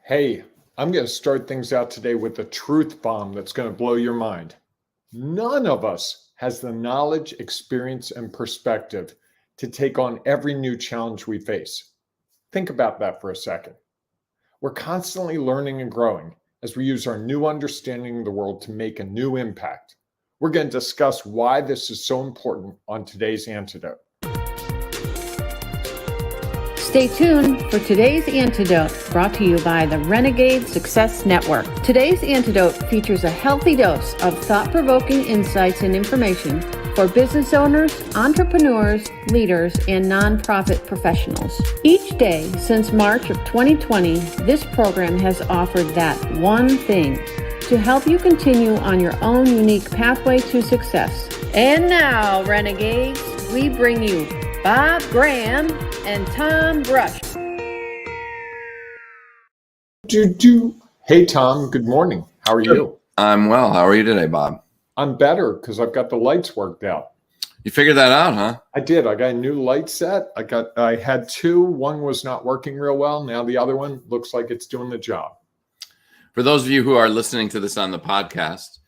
Hey, I'm going to start things out today with a truth bomb that's going to blow your mind. None of us has the knowledge, experience, and perspective to take on every new challenge we face. Think about that for a second. We're constantly learning and growing as we use our new understanding of the world to make a new impact. We're going to discuss why this is so important on today's Antidote. Stay tuned for today's Antidote, brought to you by the Renegade Success Network. Today's Antidote features a healthy dose of thought-provoking insights and information for business owners, entrepreneurs, leaders, and nonprofit professionals. Each day since March of 2020, this program has offered that one thing to help you continue on your own unique pathway to success. And now, Renegades, we bring you Bob Graham and Tom Brush. Hey, Tom. Good morning. How are you? I'm well. How are you today, Bob? I'm better because I've got the lights worked out. You figured that out, huh? I did. I got a new light set. I had two. One was not working real well. Now the other one looks like it's doing the job. For those of you who are listening to this on the podcast,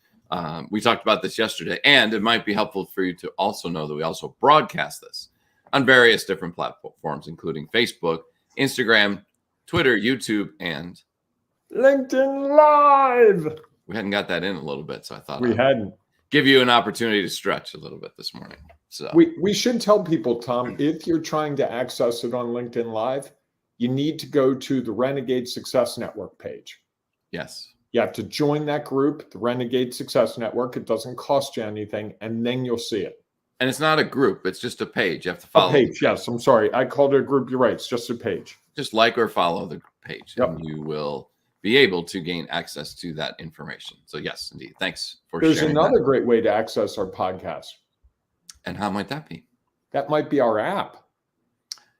we talked about this yesterday, and it might be helpful for you to also know that we also broadcast this on various different platforms, including Facebook, Instagram, Twitter, YouTube, and LinkedIn Live. We hadn't got that in a little bit, so I thought we hadn't. Give you an opportunity to stretch a little bit this morning. So we should tell people, Tom, if you're trying to access it on LinkedIn Live, you need to go to the Renegade Success Network page. Yes. You have to join that group, the Renegade Success Network. It doesn't cost you anything, and then you'll see it. And it's not a group. It's just a page. You have to follow. A page, yes. I'm sorry. I called it a group. You're right. It's just a page. Just like or follow the page, Yep. and you will be able to gain access to that information. So yes, indeed. Thanks for There's sharing. There's another great way to access our podcast. And how might that be? That might be our app.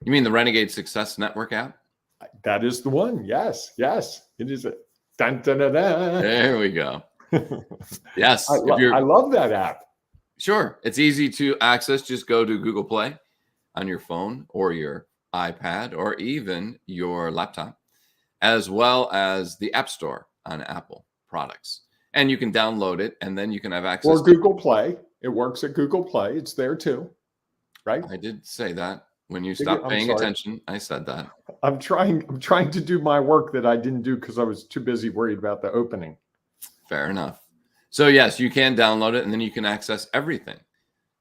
You mean the Renegade Success Network app? That is the one. Yes. It is it. Dun, dun, dun, dun. There we go. Yes. I love that app. Sure. It's easy to access. Just go to Google Play on your phone or your iPad or even your laptop, as well as the App Store on Apple products. And you can download it, and then you can have access or Google Play. It works at Google Play. It's there too, right? I did say that. When you stopped paying attention, I said that. I'm trying to do my work that I didn't do because I was too busy worried about the opening. Fair enough. So yes, you can download it, and then you can access everything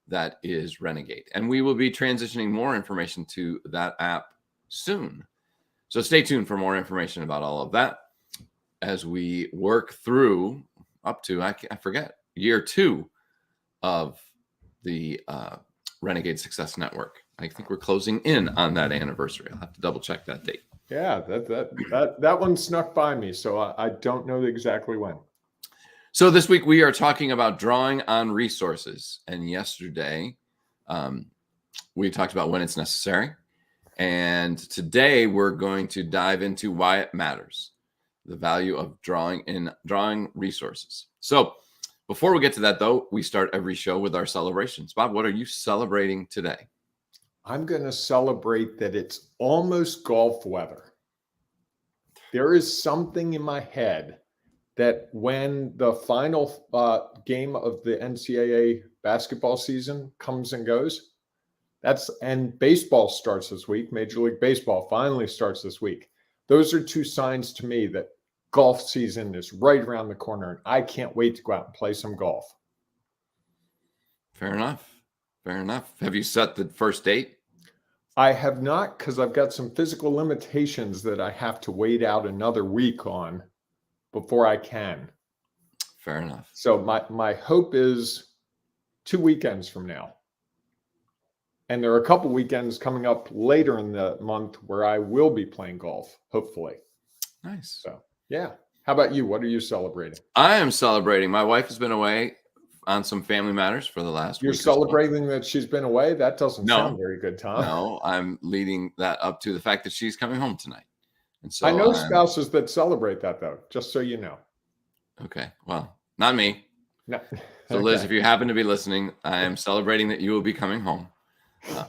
that is Renegade. And we will be transitioning more information to that app soon. So stay tuned for more information about all of that as we work through up to, I forget, year 2 of the Renegade Success Network. I think we're closing in on that anniversary. I'll have to double check that date. Yeah, that one snuck by me, so I don't know exactly when. So this week we are talking about drawing on resources. And yesterday we talked about when it's necessary. And today we're going to dive into why it matters, the value of drawing resources. So before we get to that, though, we start every show with our celebrations. Bob, what are you celebrating today? I'm going to celebrate that it's almost golf weather. There is something in my head that when the final game of the NCAA basketball season comes and goes, and baseball starts this week. Major League Baseball finally starts this week. Those are two signs to me that golf season is right around the corner, and I can't wait to go out and play some golf. Fair enough. Have you set the first date? I have not, because I've got some physical limitations that I have to wait out another week on before I can. Fair enough. So my hope is 2 weekends from now. And there are a couple weekends coming up later in the month where I will be playing golf, hopefully. Nice. So, yeah. How about you? What are you celebrating? I am celebrating. My wife has been away on some family matters for the last week. You're celebrating that she's been away? That doesn't sound very good, Tom. No, I'm leading that up to the fact that she's coming home tonight. And so I know spouses that celebrate that, though, just so you know. Okay. Well, not me. No. So, Liz, if you happen to be listening, I am celebrating that you will be coming home.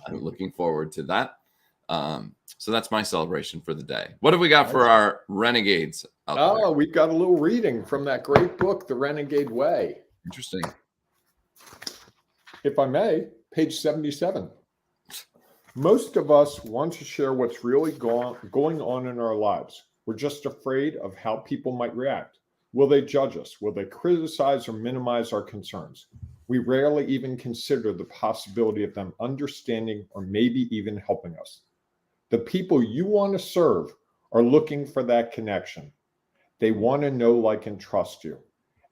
I'm looking forward to that. So that's my celebration for the day. What have we got for our renegades out there? Oh, we've got a little reading from that great book, The Renegade Way. Interesting. If I may, page 77. Most of us want to share what's really going on in our lives. We're just afraid of how people might react. Will they judge us? Will they criticize or minimize our concerns? We rarely even consider the possibility of them understanding or maybe even helping us. The people you want to serve are looking for that connection. They want to know, like, and trust you.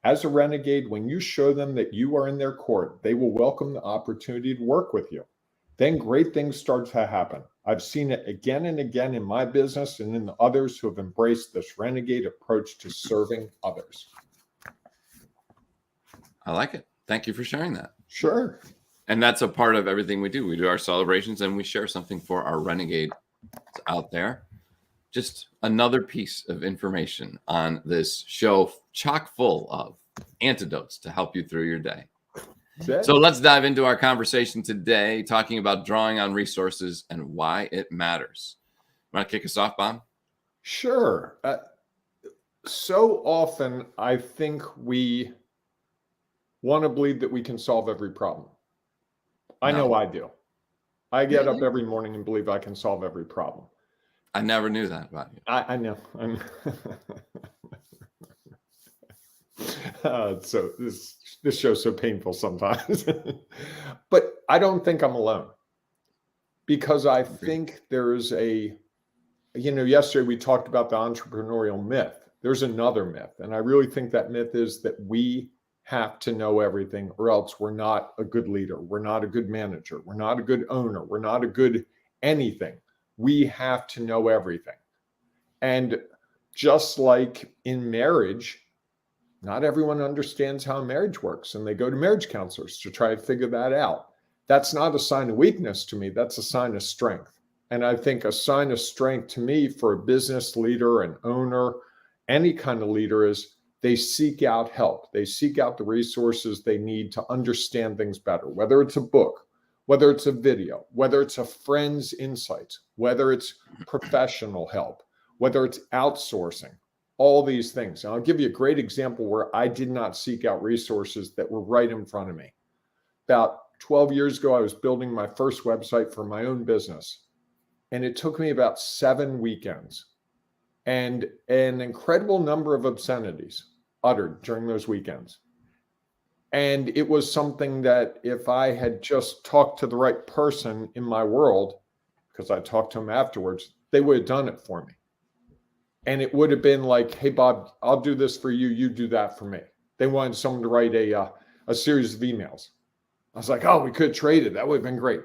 As a renegade, when you show them that you are in their court, they will welcome the opportunity to work with you. Then great things start to happen. I've seen it again and again in my business and in the others who have embraced this renegade approach to serving others. I like it. Thank you for sharing that. Sure. And that's a part of everything we do. We do our celebrations and we share something for our renegade out there. Just another piece of information on this show chock full of antidotes to help you through your day. So let's dive into our conversation today, talking about drawing on resources and why it matters. Want to kick us off, Bob? Sure. So often, I think we want to believe that we can solve every problem. I know I do. I get up every morning and believe I can solve every problem. I never knew that about you. I know. So this show's so painful sometimes. But I don't think I'm alone, because I think there's yesterday we talked about the entrepreneurial myth. There's another myth. And I really think that myth is that we have to know everything, or else we're not a good leader. We're not a good manager. We're not a good owner. We're not a good anything. We have to know everything. And just like in marriage, not everyone understands how marriage works, and they go to marriage counselors to try to figure that out. That's not a sign of weakness to me. That's a sign of strength. And I think a sign of strength to me for a business leader, an owner, any kind of leader is they seek out help. They seek out the resources they need to understand things better, whether it's a book, whether it's a video, whether it's a friend's insights, whether it's professional help, whether it's outsourcing. All these things. And I'll give you a great example where I did not seek out resources that were right in front of me. About 12 years ago, I was building my first website for my own business. And it took me about 7 weekends and an incredible number of obscenities uttered during those weekends. And it was something that if I had just talked to the right person in my world, because I talked to them afterwards, they would have done it for me. And it would have been like, hey, Bob, I'll do this for you. You do that for me. They wanted someone to write a series of emails. I was like, oh, we could have traded. That would have been great.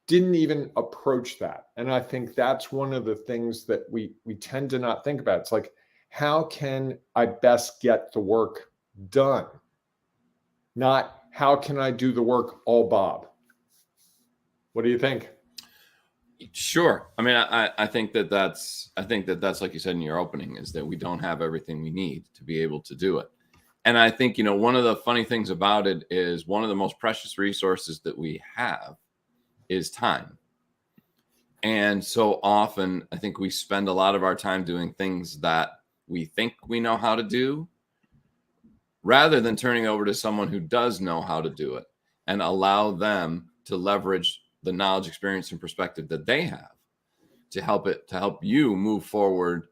Didn't even approach that. And I think that's one of the things that we tend to not think about. It's like, how can I best get the work done? Not how can I do the work all Bob? What do you think? Sure. I mean, I think that's like you said in your opening, is that we don't have everything we need to be able to do it. And I think, one of the funny things about it is one of the most precious resources that we have is time. And so often I think we spend a lot of our time doing things that we think we know how to do, rather than turning over to someone who does know how to do it and allow them to leverage the knowledge, experience, and perspective that they have to help you move forward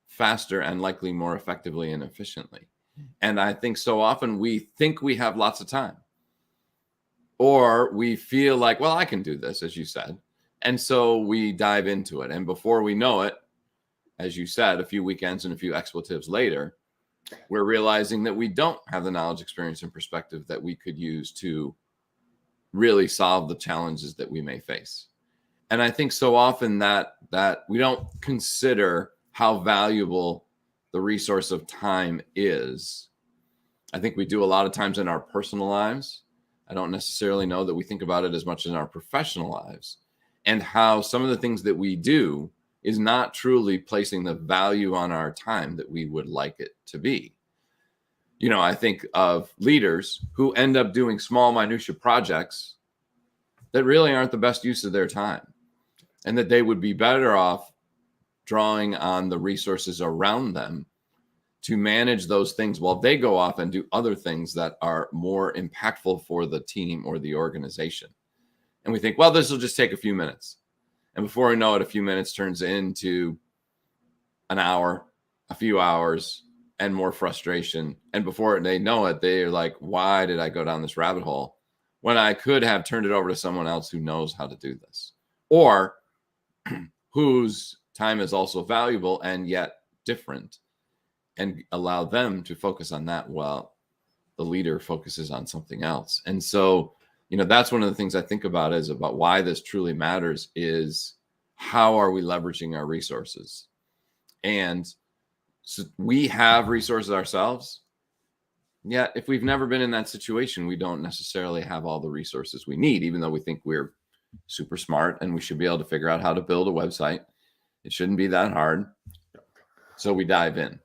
faster and likely more effectively and efficiently. And I think so often we think we have lots of time, or we feel like, well, I can do this, as you said. And so we dive into it. And before we know it, as you said, a few weekends and a few expletives later, we're realizing that we don't have the knowledge, experience, and perspective that we could use to really solve the challenges that we may face. And I think so often that we don't consider how valuable the resource of time is. I think we do a lot of times in our personal lives. I don't necessarily know that we think about it as much in our professional lives, and how some of the things that we do is not truly placing the value on our time that we would like it to be. I think of leaders who end up doing small minutia projects that really aren't the best use of their time. and that they would be better off drawing on the resources around them to manage those things while they go off and do other things that are more impactful for the team or the organization. And we think, well, this will just take a few minutes. And before we know it, a few minutes turns into an hour, a few hours, and more frustration. And before they know it, they're like, why did I go down this rabbit hole when I could have turned it over to someone else who knows how to do this, or whose time is also valuable and yet different, and allow them to focus on that while the leader focuses on something else. And so, that's one of the things I think about is about why this truly matters is how are we leveraging our resources? And so we have resources ourselves. Yet, if we've never been in that situation, we don't necessarily have all the resources we need, even though we think we're super smart and we should be able to figure out how to build a website. It shouldn't be that hard. So we dive in.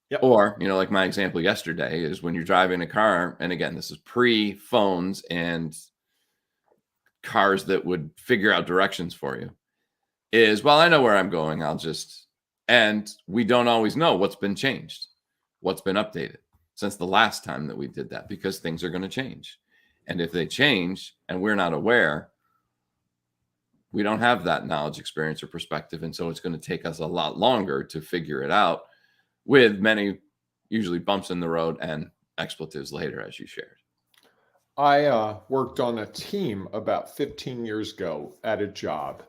Yep. Or, like my example yesterday is when you're driving a car, and again, this is pre-phones and cars that would figure out directions for you, is, well, I know where I'm going. And we don't always know what's been changed, what's been updated since the last time that we did that, because things are going to change. And if they change and we're not aware, we don't have that knowledge, experience, or perspective. And so it's going to take us a lot longer to figure it out, with many usually bumps in the road and expletives later, as you shared. I worked on a team about 15 years ago at a job,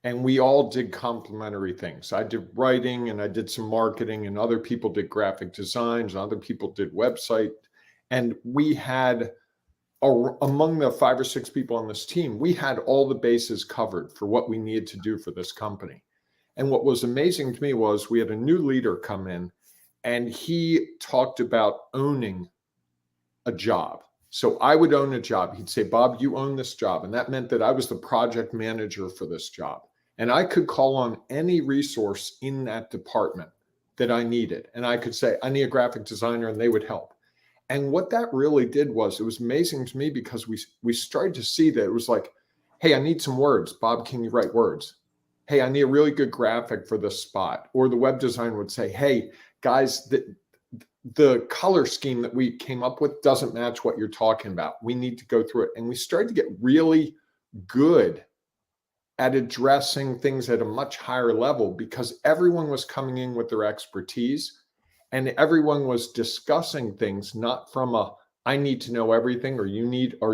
and we all did complementary things. I did writing and I did some marketing, and other people did graphic designs, and other people did website. And we had, among the 5 or 6 people on this team, we had all the bases covered for what we needed to do for this company. And what was amazing to me was we had a new leader come in, and he talked about owning a job. So I would own a job. He'd say, Bob, you own this job. And that meant that I was the project manager for this job. And I could call on any resource in that department that I needed. And I could say, I need a graphic designer, and they would help. And what that really did was, it was amazing to me, because we started to see that it was like, hey, I need some words. Bob, can you write words? Hey, I need a really good graphic for this spot. Or the web designer would say, hey, guys, the color scheme that we came up with doesn't match what you're talking about. We need to go through it. And we started to get really good at addressing things at a much higher level, because everyone was coming in with their expertise, and everyone was discussing things not from a, I need to know everything, or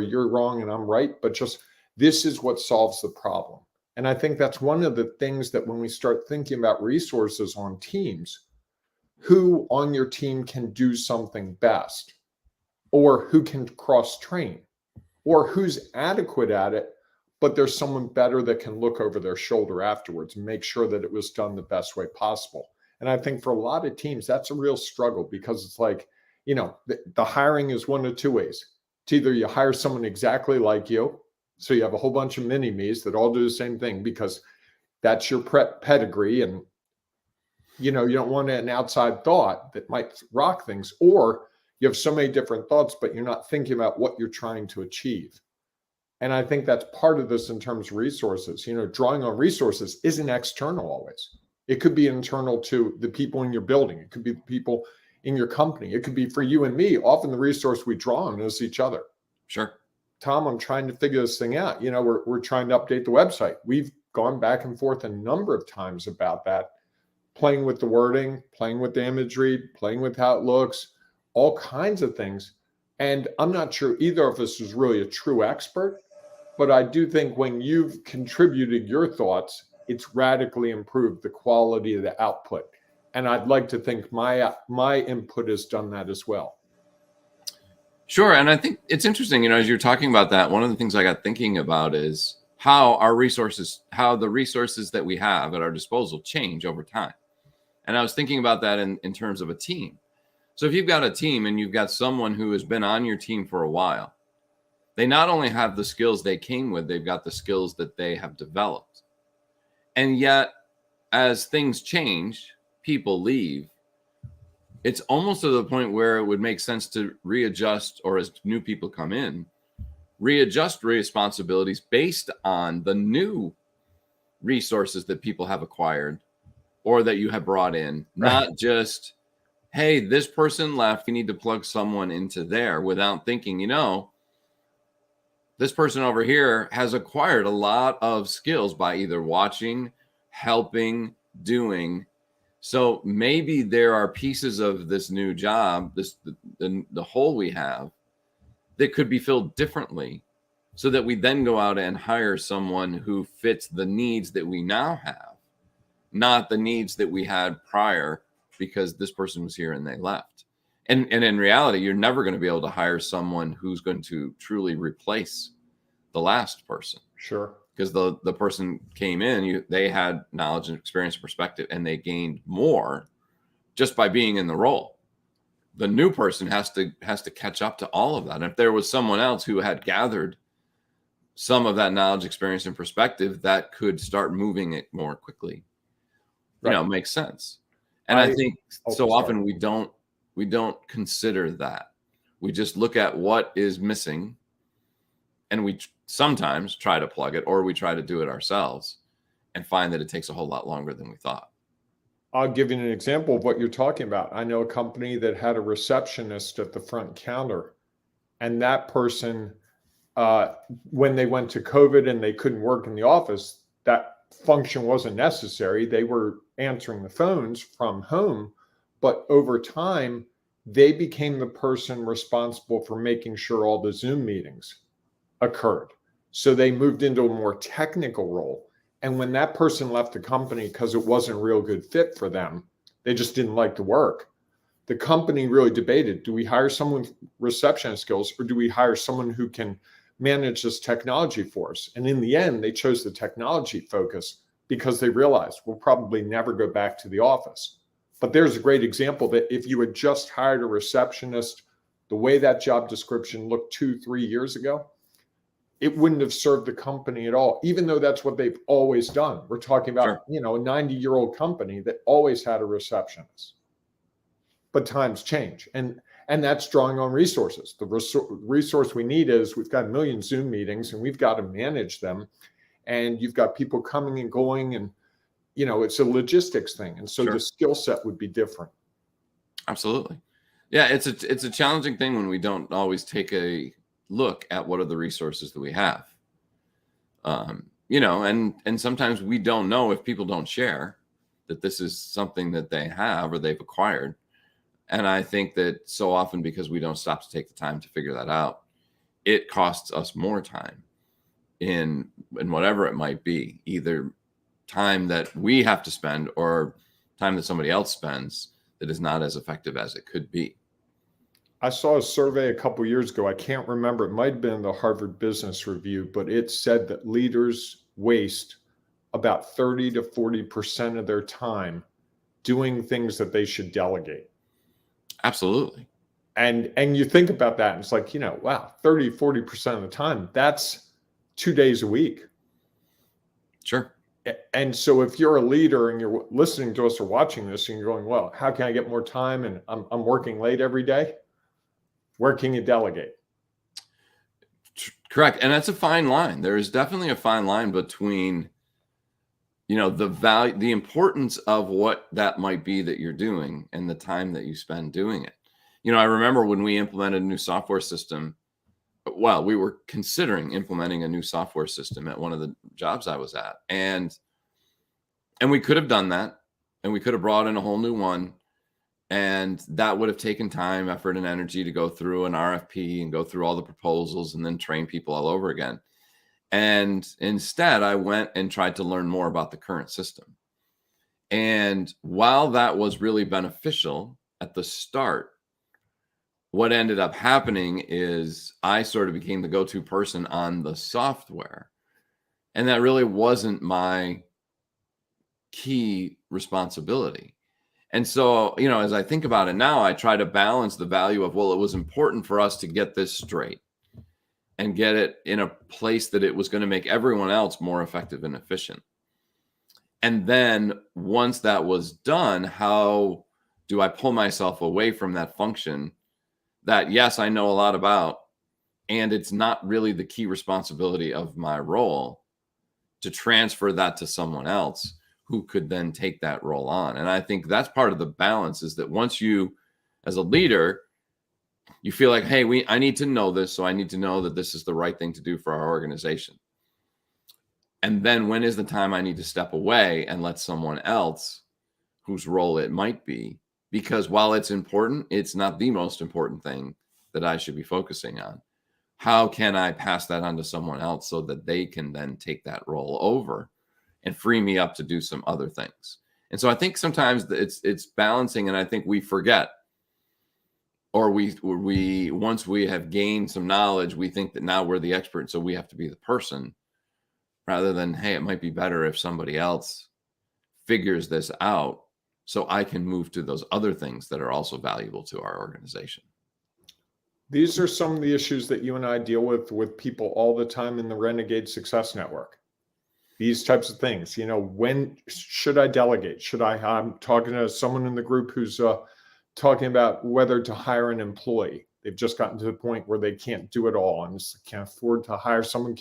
you're wrong and I'm right, but just, this is what solves the problem. And I think that's one of the things that when we start thinking about resources on teams, who on your team can do something best, or who can cross-train, or who's adequate at it, but there's someone better that can look over their shoulder afterwards and make sure that it was done the best way possible. And I think for a lot of teams, that's a real struggle, because it's like, the hiring is one of two ways. It's either you hire someone exactly like you, so you have a whole bunch of mini-me's that all do the same thing because that's your pedigree, and you don't want an outside thought that might rock things, or you have so many different thoughts, but you're not thinking about what you're trying to achieve. And I think that's part of this in terms of resources. Drawing on resources isn't external always. It could be internal to the people in your building. It could be the people in your company. It could be for you and me. Often the resource we draw on is each other. Sure. Tom, I'm trying to figure this thing out. We're trying to update the website. We've gone back and forth a number of times about that, playing with the wording, playing with the imagery, playing with how it looks, all kinds of things. And I'm not sure either of us is really a true expert, but I do think when you've contributed your thoughts, it's radically improved the quality of the output. And I'd like to think my input has done that as well. Sure. And I think it's interesting, as you're talking about that, one of the things I got thinking about is how the resources that we have at our disposal change over time. And I was thinking about that in terms of a team. So if you've got a team and you've got someone who has been on your team for a while, they not only have the skills they came with, they've got the skills that they have developed. And yet, as things change, people leave, it's almost to the point where it would make sense to readjust, or as new people come in, readjust responsibilities based on the new resources that people have acquired or that you have brought in, Right. not just, hey, this person left, you need to plug someone into there, without thinking, this person over here has acquired a lot of skills by either watching, helping, doing. So maybe there are pieces of this new job, the hole we have, that could be filled differently, so that we then go out and hire someone who fits the needs that we now have, not the needs that we had prior because this person was here and they left. And in reality, you're never going to be able to hire someone who's going to truly replace the last person. Sure. Because the person came in, they had knowledge and experience and perspective, and they gained more just by being in the role. The new person has to catch up to all of that. And if there was someone else who had gathered some of that knowledge, experience, and perspective, that could start moving it more quickly, makes sense. And I think so often we don't consider that. We just look at what is missing, and we sometimes try to plug it, or we try to do it ourselves and find that it takes a whole lot longer than we thought. I'll give you an example of what you're talking about. I know a company that had a receptionist at the front counter, and that person, when they went to COVID and they couldn't work in the office, that function wasn't necessary. They were answering the phones from home, but over time, they became the person responsible for making sure all the Zoom meetings occurred. So they moved into a more technical role. And when that person left the company because it wasn't a real good fit for them, they just didn't like the work. The company really debated, do we hire someone with receptionist skills, or do we hire someone who can manage this technology for us? And in the end, they chose the technology focus because they realized we'll probably never go back to the office. But there's a great example that if you had just hired a receptionist the way that job description looked 2-3 years ago, it wouldn't have served the company at all, even though that's what they've always done. We're talking about, Sure. A 90-year-old company that always had a receptionist. But times change. And that's drawing on resources. The resource we need is we've got a million Zoom meetings and we've got to manage them. And you've got people coming and going, and, it's a logistics thing. And so Sure. the skill set would be different. Absolutely. Yeah, it's a challenging thing when we don't always take a look at what are the resources that we have. And sometimes we don't know if people don't share that this is something that they have or they've acquired. And I think that so often, because we don't stop to take the time to figure that out, it costs us more time in whatever it might be, either time that we have to spend or time that somebody else spends that is not as effective as it could be. I saw a survey a couple of years ago. I can't remember. It might have been the Harvard Business Review, but it said that leaders waste about 30 to 40% of their time doing things that they should delegate. Absolutely. And you think about that, and it's like, wow, 30, 40% of the time, that's 2 days a week. Sure. And so if you're a leader and you're listening to us or watching this and you're going, well, how can I get more time? And I'm working late every day. Where can you delegate? Correct. And that's a fine line. There is definitely a fine line between, the value, the importance of what that might be that you're doing and the time that you spend doing it. I remember when we implemented a new software system. Well, we were considering implementing a new software system at one of the jobs I was at. And we could have done that, and we could have brought in a whole new one. And that would have taken time, effort, and energy to go through an RFP and go through all the proposals and then train people all over again. And instead, I went and tried to learn more about the current system. And while that was really beneficial at the start, what ended up happening is I sort of became the go-to person on the software. And that really wasn't my key responsibility. And so, as I think about it now, I try to balance the value of, well, it was important for us to get this straight and get it in a place that it was going to make everyone else more effective and efficient. And then once that was done, how do I pull myself away from that function that, yes, I know a lot about, and it's not really the key responsibility of my role, to transfer that to someone else who could then take that role on. And I think that's part of the balance, is that once you, as a leader, you feel like, hey, I need to know this, so I need to know that this is the right thing to do for our organization. And then when is the time I need to step away and let someone else, whose role it might be, because while it's important, it's not the most important thing that I should be focusing on. How can I pass that on to someone else so that they can then take that role over and free me up to do some other things? And so I think sometimes it's balancing, and I think we forget, or we once we have gained some knowledge, we think that now we're the expert, so we have to be the person, rather than, hey, it might be better if somebody else figures this out so I can move to those other things that are also valuable to our organization. These are some of the issues that you and I deal with people all the time in the Renegade Success Network. These types of things, when should I delegate? I'm talking to someone in the group who's talking about whether to hire an employee. They've just gotten to the point where they can't do it all and can't afford to hire someone.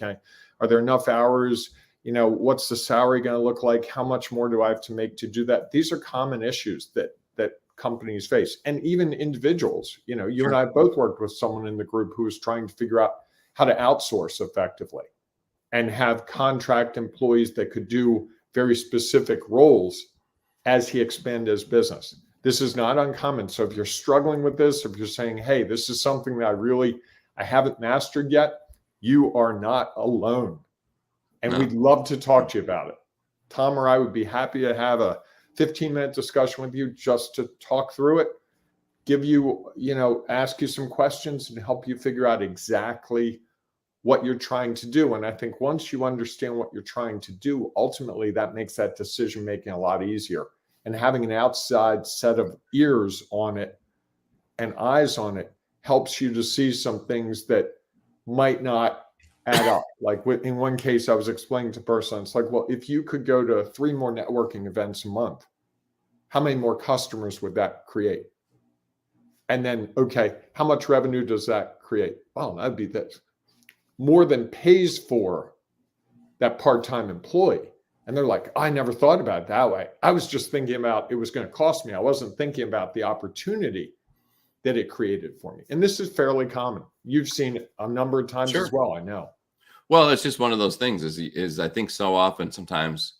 Are there enough hours? What's the salary going to look like? How much more do I have to make to do that? These are common issues that companies face, and even individuals. You Sure. and I both worked with someone in the group who was trying to figure out how to outsource effectively and have contract employees that could do very specific roles as he expanded his business. This is not uncommon. So if you're struggling with this, if you're saying, hey, this is something that I haven't mastered yet, you are not alone. And No. we'd love to talk to you about it. Tom or I would be happy to have a 15-minute discussion with you just to talk through it, give you, ask you some questions and help you figure out exactly what you're trying to do. And I think once you understand what you're trying to do, ultimately that makes that decision making a lot easier. And having an outside set of ears on it and eyes on it helps you to see some things that might not add up. Like in one case, I was explaining to a person, it's like, well, if you could go to 3 more networking events a month, how many more customers would that create? And then, okay, how much revenue does that create? Well, that'd be this. More than pays for that part-time employee. And they're like, I never thought about it that way. I was just thinking about it was going to cost me. I wasn't thinking about the opportunity that it created for me. And this is fairly common. You've seen it a number of times Sure. as well, I know. Well, it's just one of those things is I think so often sometimes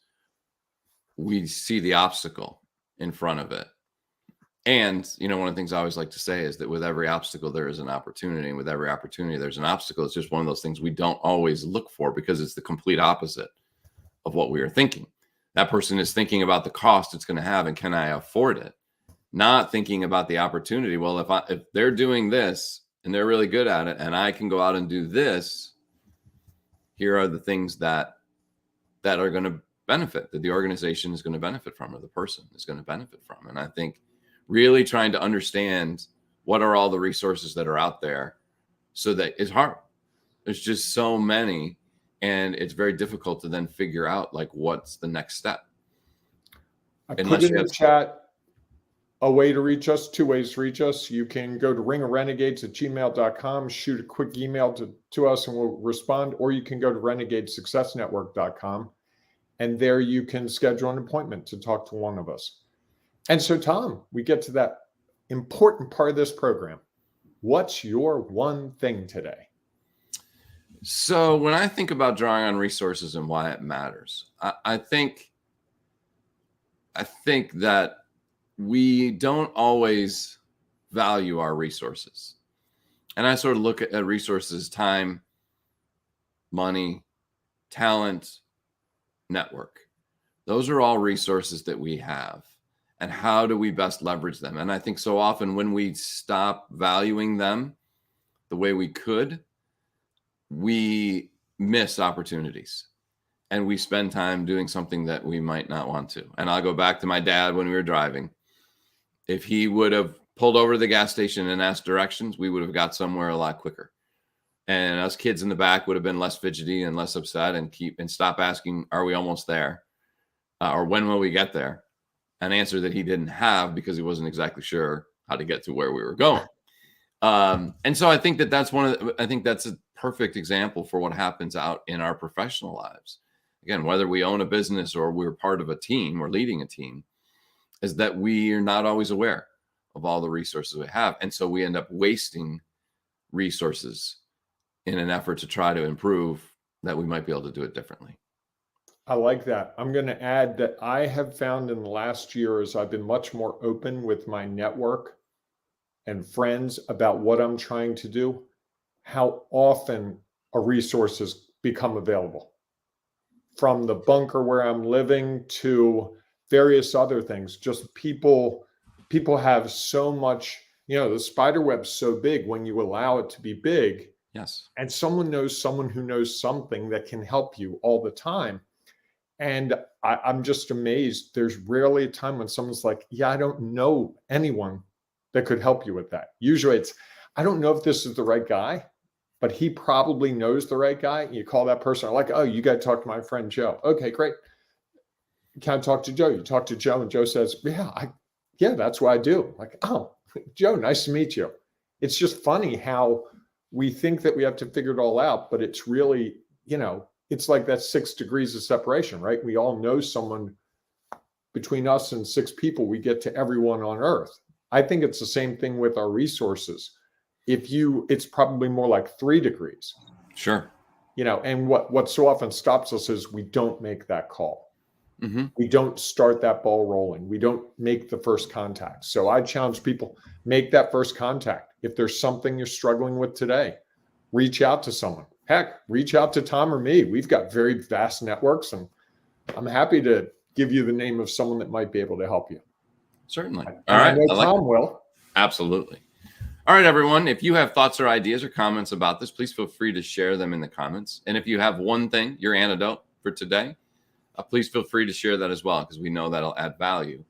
we see the obstacle in front of it. And, one of the things I always like to say is that with every obstacle, there is an opportunity. And with every opportunity, there's an obstacle. It's just one of those things we don't always look for, because it's the complete opposite of what we are thinking. That person is thinking about the cost it's going to have and can I afford it? Not thinking about the opportunity. Well, if they're doing this and they're really good at it and I can go out and do this, here are the things that are going to benefit, that the organization is going to benefit from, or the person is going to benefit from. And I think really trying to understand what are all the resources that are out there, so that it's hard. There's just so many, and it's very difficult to then figure out like what's the next step. I put in the chat a way to reach us, 2 ways to reach us. You can go to ringofrenegades@gmail.com, shoot a quick email to us and we'll respond, or you can go to renegadesuccessnetwork.com, and there you can schedule an appointment to talk to one of us. And so, Tom, we get to that important part of this program. What's your one thing today? So when I think about drawing on resources and why it matters, I think that we don't always value our resources. And I sort of look at resources: time, money, talent, network. Those are all resources that we have. And how do we best leverage them? And I think so often when we stop valuing them the way we could, we miss opportunities and we spend time doing something that we might not want to. And I'll go back to my dad when we were driving. If he would have pulled over to the gas station and asked directions, we would have got somewhere a lot quicker. And us kids in the back would have been less fidgety and less upset, and stop asking, are we almost there? Or when will we get there? An answer that he didn't have because he wasn't exactly sure how to get to where we were going. And so I think that's that's a perfect example for what happens out in our professional lives, again, whether we own a business or we're part of a team or leading a team, is that we are not always aware of all the resources we have. And so we end up wasting resources in an effort to try to improve that we might be able to do it differently. I like that. I'm going to add that I have found in the last year as I've been much more open with my network and friends about what I'm trying to do, how often a resource has become available. From the bunker where I'm living to various other things, just people have so much, the spider web's so big when you allow it to be big. Yes. And someone knows someone who knows something that can help you all the time. And I'm just amazed. There's rarely a time when someone's like, yeah, I don't know anyone that could help you with that. Usually it's, I don't know if this is the right guy, but he probably knows the right guy. You call that person, like, oh, you got to talk to my friend Joe. Okay, great. Can I talk to Joe? You talk to Joe and Joe says, yeah, that's what I do. Like, oh, Joe, nice to meet you. It's just funny how we think that we have to figure it all out, but it's really, it's like that 6 degrees of separation, right? We all know someone. Between us and 6 people, we get to everyone on earth. I think it's the same thing with our resources. It's probably more like 3 degrees. Sure. And what so often stops us is we don't make that call. Mm-hmm. We don't start that ball rolling. We don't make the first contact. So I challenge people, make that first contact. If there's something you're struggling with today, reach out to someone. Heck, reach out to Tom or me. We've got very vast networks, and I'm happy to give you the name of someone that might be able to help you. Certainly. All I right. know Tom will. Absolutely. All right, everyone. If you have thoughts or ideas or comments about this, please feel free to share them in the comments. And if you have one thing, your antidote for today, please feel free to share that as well, because we know that'll add value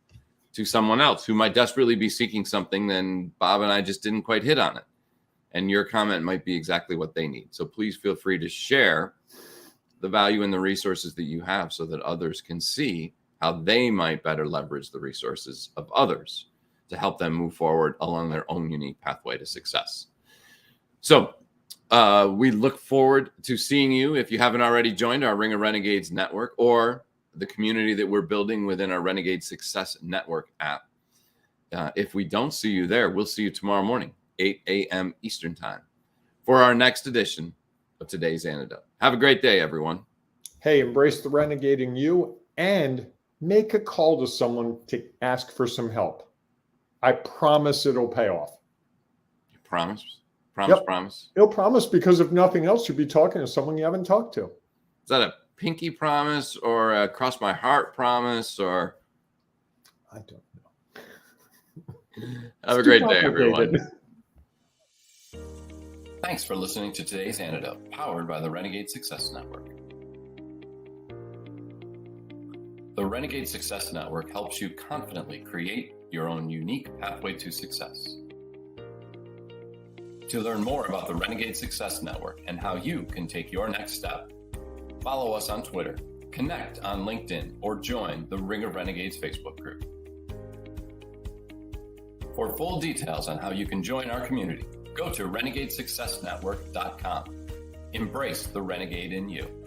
to someone else who might desperately be seeking something, then Bob and I just didn't quite hit on it. And your comment might be exactly what they need. So please feel free to share the value and the resources that you have so that others can see how they might better leverage the resources of others to help them move forward along their own unique pathway to success. So we look forward to seeing you. If you haven't already joined our Ring of Renegades network or the community that we're building within our Renegade Success Network app. If we don't see you there, we'll see you tomorrow morning, 8 a.m. Eastern Time, for our next edition of Today's Antidote. Have a great day, everyone. Hey, embrace the renegade in you and make a call to someone to ask for some help. I promise it'll pay off. You promise? Promise, Yep. Promise? It'll promise, because if nothing else, you'll be talking to someone you haven't talked to. Is that a pinky promise or a cross my heart promise, or? I don't know. Have a great day, everyone. Thanks for listening to Today's Antidote, powered by the Renegade Success Network. The Renegade Success Network helps you confidently create your own unique pathway to success. To learn more about the Renegade Success Network and how you can take your next step, follow us on Twitter, connect on LinkedIn, or join the Ring of Renegades Facebook group. For full details on how you can join our community, go to renegadesuccessnetwork.com. Embrace the renegade in you.